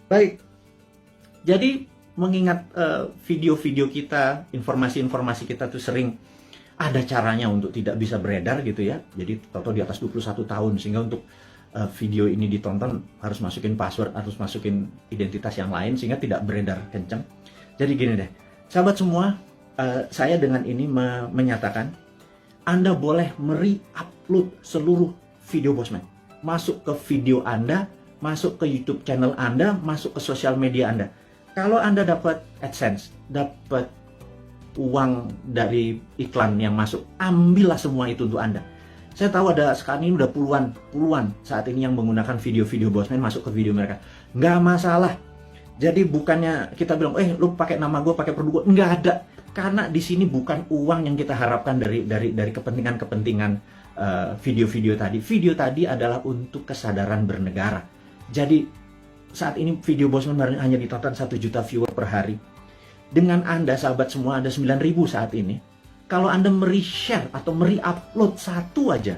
Baik, jadi mengingat video-video kita, informasi-informasi kita tuh sering ada caranya untuk tidak bisa beredar gitu ya. Jadi toto di atas 21 tahun, sehingga untuk video ini ditonton harus masukin password, harus masukin identitas yang lain sehingga tidak beredar kenceng. Jadi gini deh, sahabat semua, saya dengan ini menyatakan Anda boleh upload seluruh video Bosman. Masuk ke video Anda, masuk ke YouTube channel Anda, masuk ke sosial media Anda. Kalau Anda dapat AdSense, dapat uang dari iklan yang masuk, ambillah semua itu untuk Anda. Saya tahu ada sekarang ini udah puluhan saat ini yang menggunakan video-video Bosman masuk ke video mereka. Nggak masalah. Jadi bukannya kita bilang, lu pakai nama gue, pakai produk gue. Nggak ada. Karena di sini bukan uang yang kita harapkan dari kepentingan-kepentingan video-video tadi. Video tadi adalah untuk kesadaran bernegara. Jadi saat ini video Bosman hanya ditonton 1 juta viewer per hari. Dengan Anda, sahabat semua, ada 9.000 saat ini. Kalau Anda share atau upload satu aja,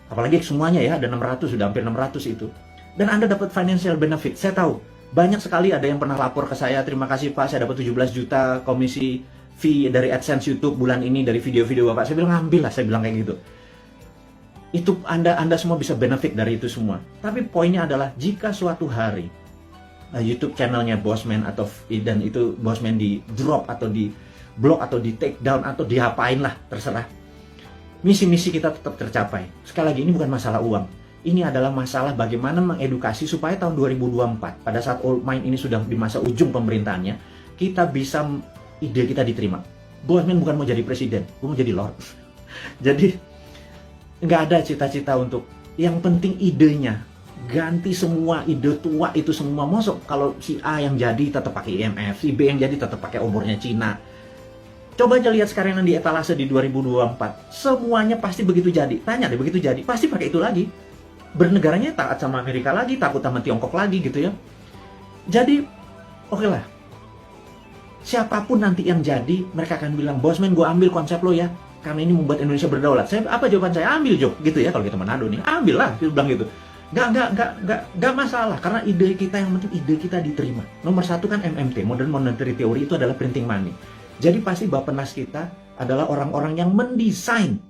apalagi semuanya ya, ada 600, sudah hampir 600 itu. Dan Anda dapat financial benefit. Saya tahu, banyak sekali ada yang pernah lapor ke saya, terima kasih Pak, saya dapat 17 juta komisi fee dari AdSense YouTube bulan ini dari video-video Bapak. Saya bilang, ambil lah, saya bilang kayak gitu. Itu Anda semua bisa benefit dari itu semua. Tapi poinnya adalah jika suatu hari YouTube channelnya Bosman dan itu Bosman di drop atau di blok atau di take down atau diapain lah, terserah. Misi-misi kita tetap tercapai. Sekali lagi, ini bukan masalah uang. Ini adalah masalah bagaimana mengedukasi supaya tahun 2024 pada saat Old Mind ini sudah di masa ujung pemerintahannya, kita bisa ide kita diterima. Bosman bukan mau jadi presiden, gue mau jadi lord. Jadi nggak ada cita-cita untuk, yang penting idenya. Ganti semua ide tua itu semua. Masuk kalau si A yang jadi tetap pakai IMF, si B yang jadi tetap pakai obornya Cina. Coba aja lihat sekarang yang di etalase di 2024, semuanya pasti begitu jadi. Tanya deh, begitu jadi pasti pakai itu lagi. Bernegaranya taat sama Amerika lagi, takut sama Tiongkok lagi gitu ya. Jadi oke lah, siapapun nanti yang jadi, mereka akan bilang, Bosman gue ambil konsep lo ya, karena ini membuat Indonesia berdaulat. Apa jawaban saya? Ambil Jo, gitu ya. Kalau kita Manado nih, ambil lah, dia bilang gitu. Nggak masalah, karena ide kita, yang penting ide kita diterima. Nomor satu kan MMT, Modern Monetary Theory, itu adalah printing money. Jadi pasti Bappenas kita adalah orang-orang yang mendesain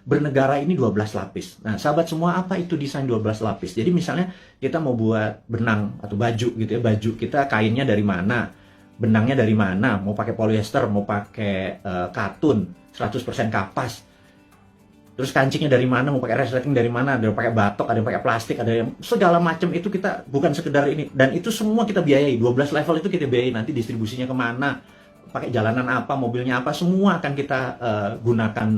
bernegara ini 12 lapis. Nah, sahabat semua, apa itu desain 12 lapis? Jadi misalnya kita mau buat benang atau baju gitu ya, baju kita kainnya dari mana, benangnya dari mana, mau pakai polyester, mau pakai katun, 100% kapas. Terus kancingnya dari mana, mau pakai resleting dari mana, ada yang pakai batok, ada yang pakai plastik, ada yang segala macam itu kita bukan sekedar ini. Dan itu semua kita biayai, 12 level itu kita biayai, nanti distribusinya kemana, pakai jalanan apa, mobilnya apa, semua akan kita gunakan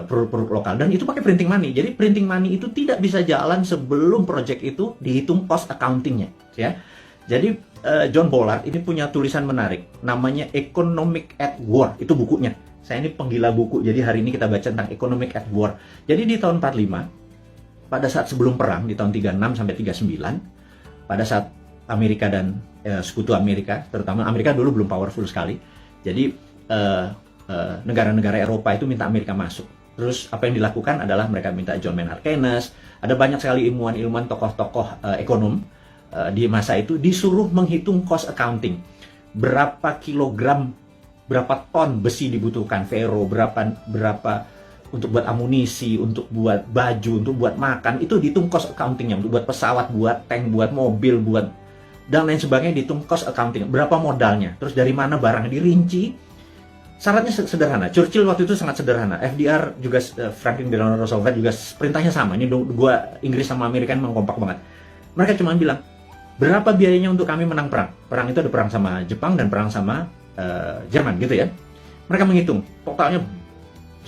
produk-produk lokal. Dan itu pakai printing money. Jadi printing money itu tidak bisa jalan sebelum project itu dihitung cost accountingnya, ya. Jadi John Bollard ini punya tulisan menarik, namanya Economic at War, itu bukunya. Saya ini penggila buku, jadi hari ini kita baca tentang Economic at War. Jadi di tahun 45, pada saat sebelum perang, di tahun 36 sampai 39, pada saat Amerika dan sekutu Amerika, terutama Amerika dulu belum powerful sekali, jadi negara-negara Eropa itu minta Amerika masuk. Terus apa yang dilakukan adalah mereka minta John Maynard Keynes, ada banyak sekali ilmuwan-ilmuwan, tokoh-tokoh ekonom di masa itu disuruh menghitung cost accounting. Berapa kilogram, berapa ton besi dibutuhkan, ferro, berapa untuk buat amunisi, untuk buat baju, untuk buat makan, itu dihitung cost accountingnya. Untuk buat pesawat, buat tank, buat mobil, buat dan lain sebagainya dihitung cost accounting. Berapa modalnya, terus dari mana barangnya dirinci. Syaratnya sederhana. Churchill waktu itu sangat sederhana. FDR juga, Franklin Delano Roosevelt juga perintahnya sama. Ini dua Inggris sama Amerika memang kompak banget. Mereka cuma bilang, berapa biayanya untuk kami menang perang? Perang itu ada perang sama Jepang dan perang sama Jerman gitu ya. Mereka menghitung totalnya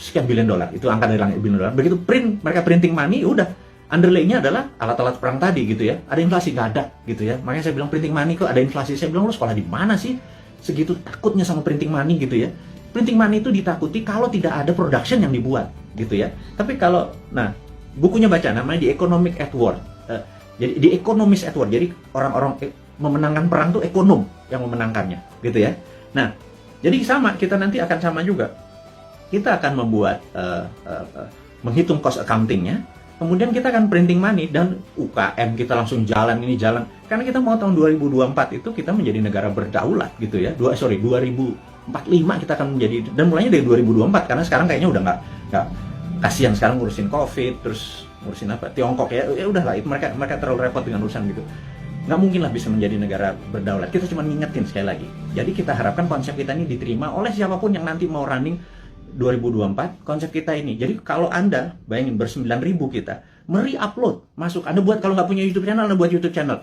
sekian billion dolar. Itu angka dari langit, billion dolar. Begitu mereka printing money, udah underlay-nya adalah alat-alat perang tadi gitu ya. Ada inflasi? Nggak ada gitu ya. Makanya saya bilang printing money kok ada inflasi. Saya bilang, lu sekolah di mana sih? Segitu takutnya sama printing money gitu ya. Printing money itu ditakuti kalau tidak ada production yang dibuat gitu ya. Tapi kalau, nah, bukunya baca, namanya The Economic at War. Jadi The Economist at War. Jadi orang-orang memenangkan perang tuh ekonom yang memenangkannya gitu ya. Nah, jadi sama, kita nanti akan sama juga. Kita akan membuat menghitung cost accountingnya, Kemudian kita akan printing money dan UKM kita langsung jalan ini jalan. Karena kita mau tahun 2024 itu kita menjadi negara berdaulat gitu ya. 2045 kita akan menjadi, dan mulainya dari 2024 karena sekarang kayaknya udah nggak kasihan sekarang ngurusin COVID, terus ngurusin apa Tiongkok ya udahlah itu mereka terlalu repot dengan urusan gitu. Nggak mungkin lah bisa menjadi negara berdaulat. Kita cuma ngingetin sekali lagi. Jadi kita harapkan konsep kita ini diterima oleh siapapun yang nanti mau running 2024 konsep kita ini. Jadi kalau Anda bayangin ber-9.000 kita mereupload masuk, Anda buat, kalau nggak punya YouTube channel, Anda buat YouTube channel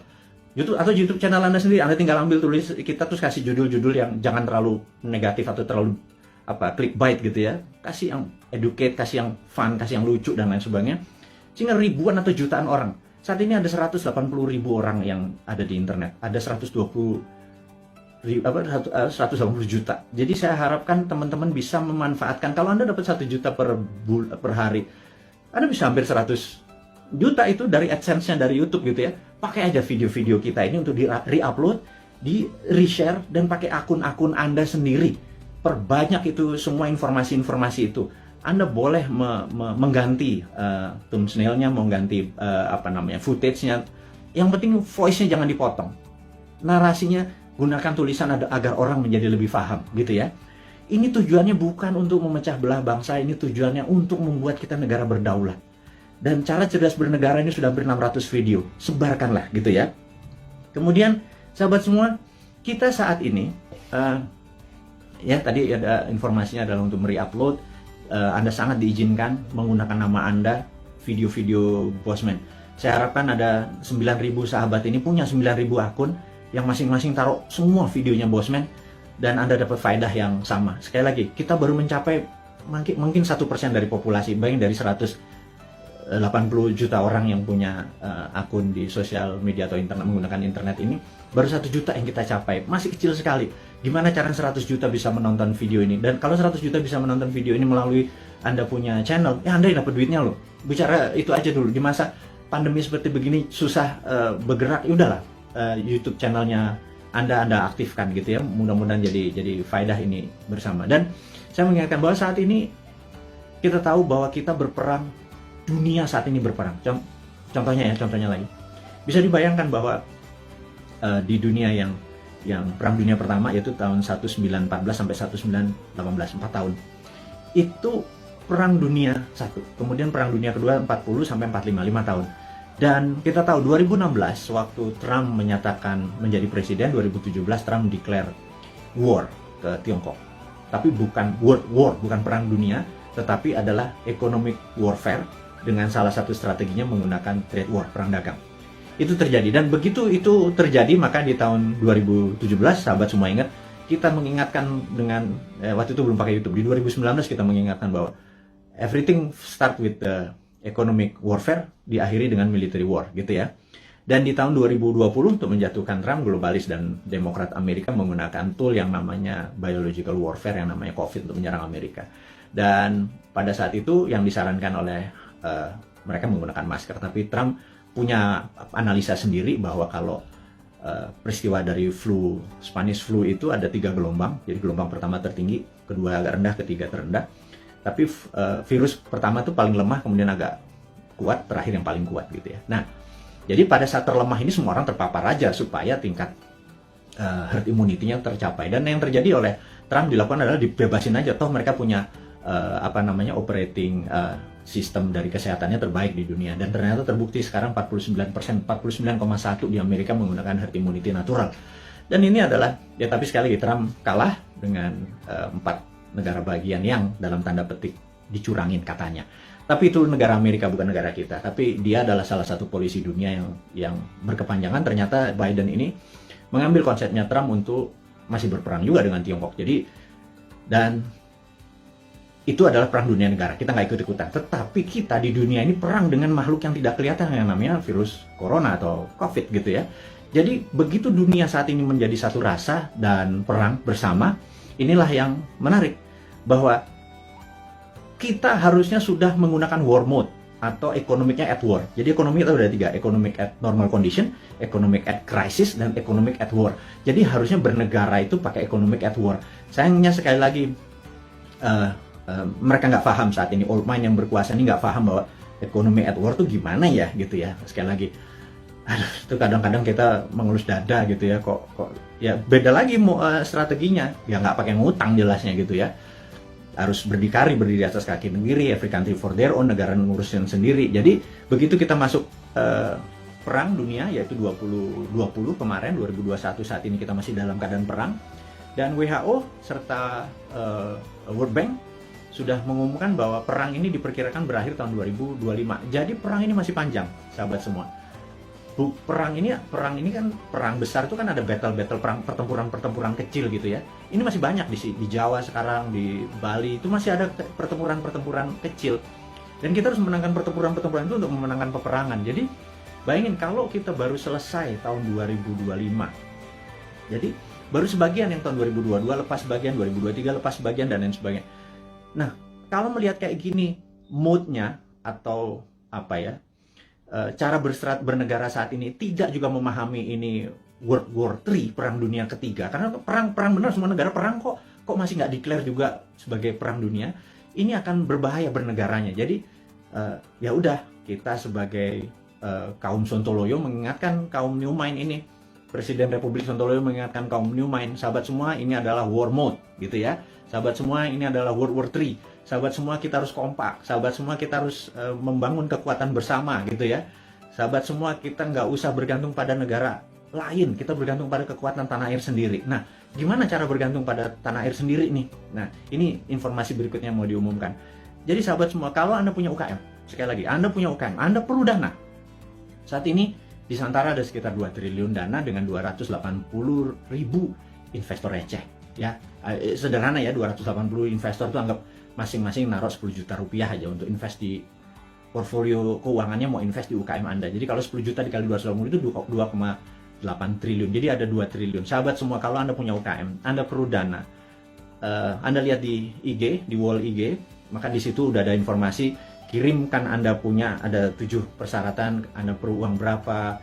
YouTube channel Anda sendiri. Anda tinggal ambil tulis kita terus kasih judul-judul yang jangan terlalu negatif atau terlalu clickbait gitu ya. Kasih yang educate, kasih yang fun, kasih yang lucu dan lain sebagainya. Sehingga ribuan atau jutaan orang. Saat ini ada 180.000 orang yang ada di internet. Ada 180 juta. Jadi saya harapkan teman-teman bisa memanfaatkan. Kalau Anda dapat 1 juta per hari, Anda bisa hampir 100 juta itu dari AdSense-nya dari YouTube gitu ya. Pakai aja video-video kita ini untuk di-upload, di-reshare, dan pakai akun-akun Anda sendiri. Perbanyak itu semua informasi-informasi itu. Anda boleh mengganti thumbnail-nya, mengganti footage-nya. Yang penting voice-nya jangan dipotong. Narasinya gunakan tulisan agar orang menjadi lebih paham gitu ya. Ini tujuannya bukan untuk memecah belah bangsa, ini tujuannya untuk membuat kita negara berdaulat. Dan cara cerdas bernegara ini sudah hampir 600 video. Sebarkanlah gitu ya. Kemudian sahabat semua, kita saat ini ya tadi ada informasinya adalah untuk mereupload. Anda sangat diizinkan menggunakan nama Anda video-video Bosman. Saya harapkan ada 9.000 sahabat ini punya 9.000 akun yang masing-masing taruh semua videonya Bosman, dan Anda dapat faedah yang sama. Sekali lagi, kita baru mencapai mungkin 1% dari populasi. Bayangin dari 180 juta orang yang punya akun di sosial media atau internet, menggunakan internet ini, baru 1 juta yang kita capai. Masih kecil sekali. Gimana cara 100 juta bisa menonton video ini? Dan kalau 100 juta bisa menonton video ini melalui Anda punya channel, ya Anda dapat duitnya loh. Bicara itu aja dulu. Di masa pandemi seperti begini, susah bergerak, ya udahlah. YouTube channelnya Anda aktifkan gitu ya. Mudah-mudahan jadi faedah ini bersama. Dan saya mengingatkan bahwa saat ini kita tahu bahwa kita berperang, dunia saat ini berperang. Contohnya lagi. Bisa dibayangkan bahwa di dunia yang perang dunia pertama, yaitu tahun 1914 sampai 1918, 4 tahun. Itu perang dunia 1. Kemudian perang dunia kedua 40 sampai 45, 5 tahun. Dan kita tahu 2016 waktu Trump menyatakan menjadi presiden, 2017 Trump declare war ke Tiongkok. Tapi bukan world war, bukan perang dunia, tetapi adalah economic warfare dengan salah satu strateginya menggunakan trade war, perang dagang. Itu terjadi, dan begitu itu terjadi maka di tahun 2017 sahabat semua ingat, kita mengingatkan dengan waktu itu belum pakai YouTube. Di 2019 kita mengingatkan bahwa everything start with the economic warfare, diakhiri dengan military war gitu ya. Dan di tahun 2020 untuk menjatuhkan Trump, globalis dan Demokrat Amerika menggunakan tool yang namanya biological warfare, yang namanya COVID, untuk menyerang Amerika. Dan pada saat itu yang disarankan oleh mereka menggunakan masker, tapi Trump punya analisa sendiri bahwa kalau peristiwa dari Spanish flu itu ada 3 gelombang. Jadi gelombang pertama tertinggi, kedua agak rendah, ketiga terendah. Tapi virus pertama itu paling lemah, kemudian agak kuat, terakhir yang paling kuat gitu ya. Nah, jadi pada saat terlemah ini semua orang terpapar aja supaya tingkat herd immunity-nya tercapai. Dan yang terjadi oleh Trump dilakukan adalah dibebasin aja. Toh mereka punya operating sistem dari kesehatannya terbaik di dunia. Dan ternyata terbukti sekarang 49%, 49,1% di Amerika menggunakan herd immunity natural. Dan ini adalah, ya tapi sekali lagi Trump kalah dengan 4 negara bagian yang dalam tanda petik dicurangin katanya. Tapi itu negara Amerika, bukan negara kita. Tapi dia adalah salah satu polisi dunia yang berkepanjangan. Ternyata Biden ini mengambil konsepnya Trump untuk masih berperang juga dengan Tiongkok. Jadi, dan itu adalah perang dunia negara. Kita nggak ikut-ikutan. Tetapi kita di dunia ini perang dengan makhluk yang tidak kelihatan, yang namanya virus corona atau COVID gitu ya. Jadi begitu dunia saat ini menjadi satu rasa dan perang bersama, inilah yang menarik. Bahwa kita harusnya sudah menggunakan war mode atau ekonomiknya at war. Jadi ekonomi itu ada 3, economic at normal condition, economic at crisis, dan economic at war. Jadi harusnya bernegara itu pakai economic at war. Sayangnya sekali lagi mereka nggak paham saat ini, old mind yang berkuasa ini nggak paham bahwa ekonomi at war tuh gimana ya gitu ya. Sekali lagi, aduh, itu kadang-kadang kita mengelus dada gitu ya, kok ya beda lagi strateginya, ya nggak pakai ngutang jelasnya gitu ya, harus berdiri di atas kaki sendiri, every country for their own, negara ngurusin sendiri. Jadi begitu kita masuk perang dunia, yaitu 2020 kemarin, 2021 saat ini kita masih dalam keadaan perang, dan WHO serta World Bank sudah mengumumkan bahwa perang ini diperkirakan berakhir tahun 2025. Jadi perang ini masih panjang, sahabat semua. Perang ini kan perang besar itu kan ada battle perang, pertempuran kecil gitu ya. Ini masih banyak di Jawa sekarang, di Bali itu masih ada pertempuran kecil. Dan kita harus memenangkan pertempuran itu untuk memenangkan peperangan. Jadi bayangin kalau kita baru selesai tahun 2025. Jadi baru sebagian yang tahun 2022 lepas sebagian, 2023 lepas sebagian, dan lain sebagainya. Nah, kalau melihat kayak gini moodnya atau apa ya, cara bernegara saat ini tidak juga memahami ini World War III, perang dunia ketiga, karena perang benar, semua negara perang kok masih nggak declare juga sebagai perang dunia. Ini akan berbahaya bernegaranya. Jadi ya udah, kita sebagai kaum Sontoloyo mengingatkan kaum New Mind ini, Presiden Republik Sontoloyo mengingatkan kaum New Mind, sahabat semua, ini adalah war mode gitu ya. Sahabat semua, ini adalah World War III. Sahabat semua, kita harus kompak. Sahabat semua, kita harus membangun kekuatan bersama gitu ya. Sahabat semua, kita nggak usah bergantung pada negara lain. Kita bergantung pada kekuatan tanah air sendiri. Nah, gimana cara bergantung pada tanah air sendiri nih? Nah, ini informasi berikutnya yang mau diumumkan. Jadi sahabat semua, kalau Anda punya UKM, sekali lagi, Anda punya UKM, Anda perlu dana. Saat ini di Santara ada sekitar 2 triliun dana dengan 280 ribu investor receh. Ya, sederhana ya, 280 investor itu anggap masing-masing naruh 10 juta rupiah aja untuk invest di portfolio keuangannya, mau invest di UKM Anda. Jadi kalau 10 juta dikali 280 itu 2,8 triliun. Jadi ada 2 triliun. Sahabat semua, kalau Anda punya UKM, Anda perlu dana. Anda lihat di IG, di wall IG, maka di situ udah ada informasi, kirimkan Anda punya, ada 7 persyaratan, Anda perlu uang berapa,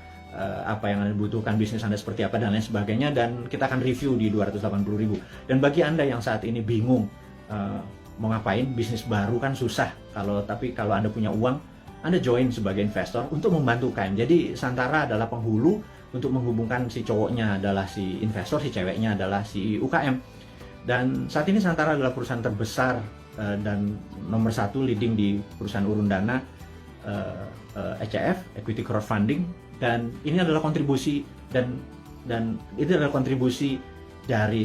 apa yang Anda butuhkan, bisnis Anda seperti apa, dan lain sebagainya, dan kita akan review di 280 ribu. Dan bagi Anda yang saat ini bingung mau ngapain, bisnis baru kan susah, tapi kalau Anda punya uang, Anda join sebagai investor untuk membantu UKM. Jadi Santara adalah penghulu untuk menghubungkan si cowoknya adalah si investor, si ceweknya adalah si UKM. Dan saat ini Santara adalah perusahaan terbesar dan nomor 1 leading di perusahaan urun dana ECF, Equity Crowdfunding, dan ini adalah kontribusi dan itu adalah kontribusi dari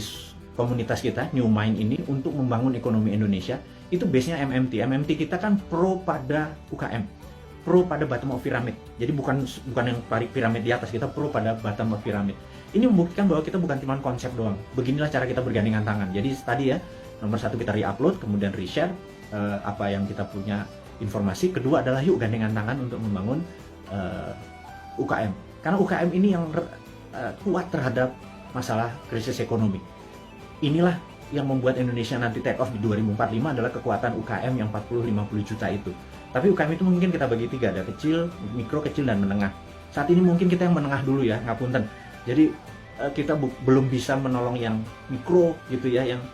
komunitas kita New Mind ini untuk membangun ekonomi Indonesia. Itu base-nya MMT kita kan pro pada UKM, pro pada bottom of pyramid. Jadi bukan yang piramid di atas, kita pro pada bottom of pyramid. Ini membuktikan bahwa kita bukan cuma konsep doang. Beginilah cara kita bergandengan tangan. Jadi tadi ya, nomor 1 kita re-upload, kemudian re-share apa yang kita punya informasi. Kedua adalah yuk gandengan tangan untuk membangun UKM. Karena UKM ini yang kuat terhadap masalah krisis ekonomi. Inilah yang membuat Indonesia nanti take off di 2045 adalah kekuatan UKM yang 40-50 juta itu. Tapi UKM itu mungkin kita bagi 3, ada kecil, mikro, kecil, dan menengah. Saat ini mungkin kita yang menengah dulu ya, ngapunten. Jadi kita belum bisa menolong yang mikro gitu ya, yang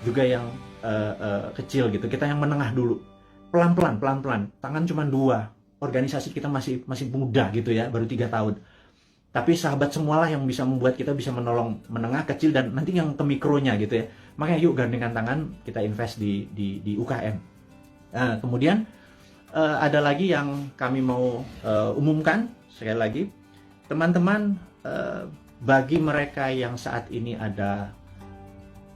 juga yang kecil gitu. Kita yang menengah dulu. Pelan-pelan. Tangan cuma 2. Organisasi kita masih muda gitu ya, baru 3 tahun. Tapi sahabat semualah yang bisa membuat kita bisa menolong menengah, kecil, dan nanti yang ke mikronya gitu ya. Makanya yuk gandengan tangan, kita invest di UKM. Kemudian ada lagi yang kami mau umumkan sekali lagi, teman-teman, bagi mereka yang saat ini ada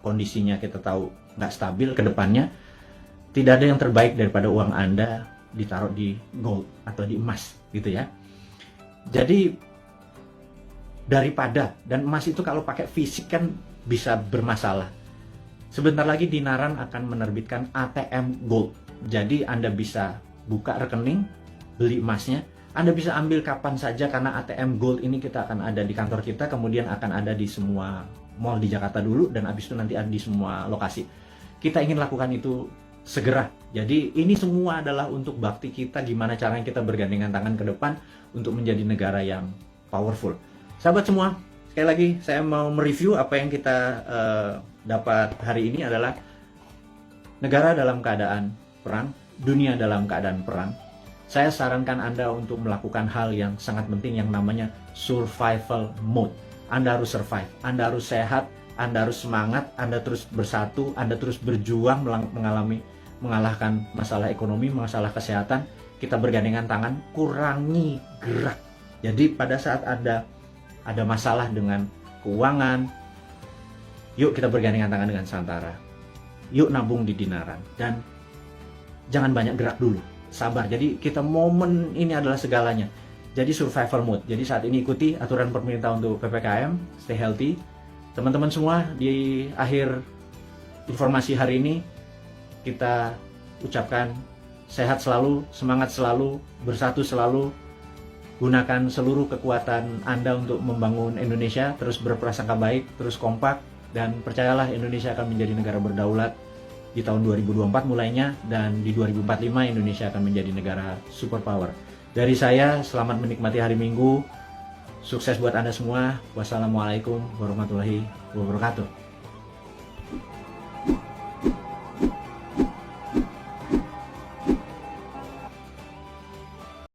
kondisinya kita tahu nggak stabil ke depannya, tidak ada yang terbaik daripada uang Anda ditaruh di gold atau di emas gitu ya. Jadi daripada, dan emas itu kalau pakai fisik kan bisa bermasalah. Sebentar lagi Dinaran akan menerbitkan ATM Gold. Jadi Anda bisa buka rekening, beli emasnya. Anda bisa ambil kapan saja karena ATM Gold ini kita akan ada di kantor kita, kemudian akan ada di semua mall di Jakarta dulu, dan habis itu nanti ada di semua lokasi. Kita ingin lakukan itu segera. Jadi ini semua adalah untuk bakti kita, gimana caranya kita bergandengan tangan ke depan untuk menjadi negara yang powerful. Sahabat semua, sekali lagi saya mau mereview apa yang kita dapat hari ini adalah negara dalam keadaan perang, dunia dalam keadaan perang, saya sarankan Anda untuk melakukan hal yang sangat penting yang namanya survival mode. Anda harus survive, Anda harus sehat, Anda harus semangat, Anda terus bersatu, Anda terus berjuang mengalahkan masalah ekonomi, masalah kesehatan. Kita bergandengan tangan, kurangi gerak. Jadi pada saat ada masalah dengan keuangan, yuk kita bergandengan tangan dengan Santara. Yuk nabung di Dinaran. Dan jangan banyak gerak dulu. Sabar. Jadi kita momen ini adalah segalanya. Jadi survival mode. Jadi saat ini ikuti aturan pemerintah untuk PPKM, stay healthy. Teman-teman semua, di akhir informasi hari ini kita ucapkan sehat selalu, semangat selalu, bersatu selalu. Gunakan seluruh kekuatan Anda untuk membangun Indonesia, terus berprasangka baik, terus kompak, dan percayalah Indonesia akan menjadi negara berdaulat di tahun 2024 mulainya, dan di 2045 Indonesia akan menjadi negara superpower. Dari saya, selamat menikmati hari Minggu. Sukses buat Anda semua. Wassalamualaikum warahmatullahi wabarakatuh.